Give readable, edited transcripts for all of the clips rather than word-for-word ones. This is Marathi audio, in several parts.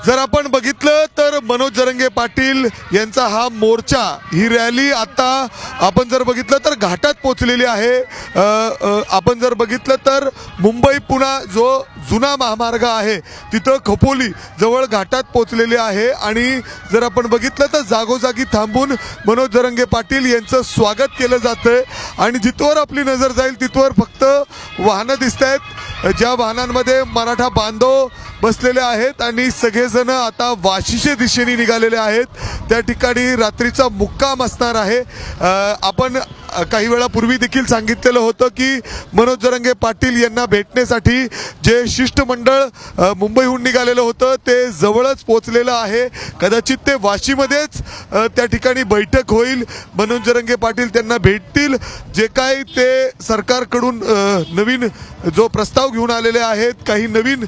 जर आपण बघितलं तर मनोज जरंगे पाटील यांचा हा मोर्चा, ही रॅली आता आपण जर बघितलं तर घाटात पोहोचलेली आहे। आपण जर बघितलं तर मुंबई पुणे जो जुना महामार्ग आहे तिथं खोपोली जवळ घाटात पोहोचलेली आहे आणि जर आपण बघितलं तर जागोजागी थांबून मनोज जरंगे पाटील यांचं स्वागत केलं जातंय आणि जिथवर आपली नजर जाईल तिथवर फक्त वाहनं दिसतायत, ज्या वाहनांमध्ये मराठा बांधव बसलेले आहेत आणि सगळेजण आता वाशीच्या दिशेने निघालेले आहेत। त्या ठिकाणी रात्रीचा मुक्काम असणार आहे। आपण काही वेळापूर्वी देखील सांगितलेलं होतं की मनोज जरंगे पाटील यांना भेटण्यासाठी जे शिष्टमंडळ मुंबईहून निघालेलं होतं ते जवळच पोहोचलेलं आहे। कदाचित ते वाशीमध्येच त्या ठिकाणी बैठक होईल, मनोज जरंगे पाटील त्यांना भेटतील, जे काही ते सरकारकडून नवीन जो प्रस्ताव घेऊन आलेले आहेत, काही नवीन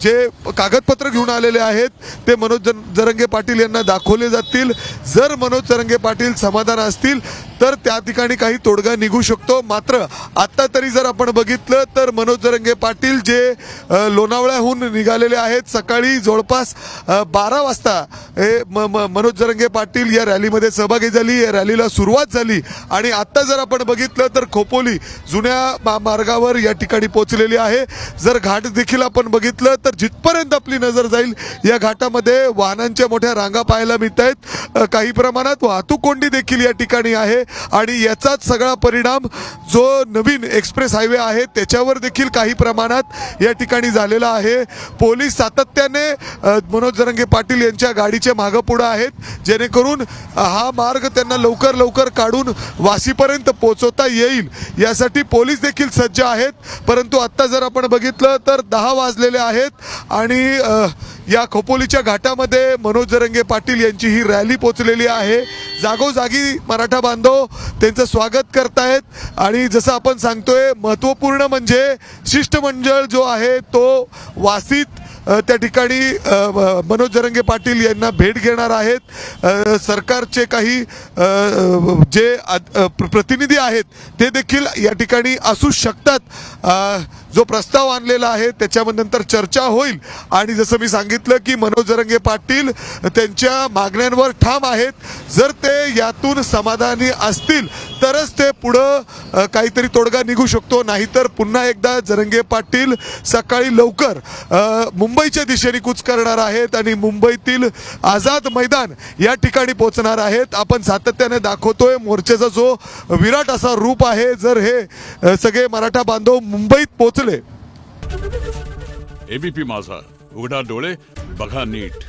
जे कागदपत्र घेऊन आलेले आहेत ते मनोज जरंगे पाटील यांना दाखवले जातील। जर मनोज जरंगे पाटील समाधान असतील तर त्या ठिकाणी काही तोडगा निघू शकतो। मात्र आता तरी जर आपण बघितलं तर मनोज जरंगे पाटील जे लोणावळ्याहून निघालेले आहेत, सकाळी जवळपास 12 वाजता मनोज जरंगे पाटील या रॅलीमध्ये सहभागी झाली, या रॅलीला सुरुवात झाली आणि आता जर आपण बघितलं तर खोपोली जुन्या मार्गावर या ठिकाणी पोहोचलेली आहे। जर घाट देखील आपण बघितलं तर जिथपर्यंत आपली नजर जाईल या घाटामध्ये वाहनांच्या मोठ्या रांगा पाहायला मिळत आहेत, काही प्रमाणात वाहतूक कोंडी देखील या ठिकाणी आहे आणि याचाच सगळा परिणाम जो नवीन एक्सप्रेस हायवे आहे त्याच्यावर देखील काही प्रमाणात या ठिकाणी झालेला आहे। पोलीस सातत्याने मनोज जरंगे पाटील यांच्या गाडीच्या मागे पुढे आहेत, जेणेकरून हा मार्ग त्यांना लवकर लवकर काढून वाशीपर्यंत पोहोचवता येईल यासाठी पोलीस देखील सज्ज आहेत। परंतु आता जर आपण बघितलं तर 10 वाजलेले आहेत आणि या खोपोलीच्या घाटामध्ये मनोज जरंगे पाटील यांची ही रॅली पोहोचलेली आहे। जागोजागी मराठा बांधव त्यांचं स्वागत करतायत आणि जसं आपण सांगतोय महत्त्वपूर्ण म्हणजे शिष्टमंडळ जो आहे तो वाशीत त्या ठिकाणी मनोज जरंगे पाटील यांना भेट घेणार आहेत। सरकारचे काही जे प्रतिनिधी आहेत ते देखील या ठिकाणी असू शकतात। जो प्रस्ताव आणलेला आहे त्याच्यामध्ये नंतर चर्चा होईल आणि जसं मी सांगितलं की मनोज जरंगे पाटील त्यांच्या मागण्यांवर ठाम आहेत। जर ते यातून समाधानी असतील तरच ते पुढे काहीतरी तोडगा निघू शकतो, नाहीतर पुन्हा एकदा जरंगे पाटील सकाळी लवकर मुंबईच्या दिशेने कूच करणार आहेत आणि मुंबईतील आझाद मैदान या ठिकाणी पोहोचणार आहेत। आपण सातत्याने दाखवतोय मोर्चाचा जो विराट असा रूप आहे। जर हे सगळे मराठा बांधव मुंबईत पोहोचले। एबीपी माझा, उघडा डोळे बघा नीट।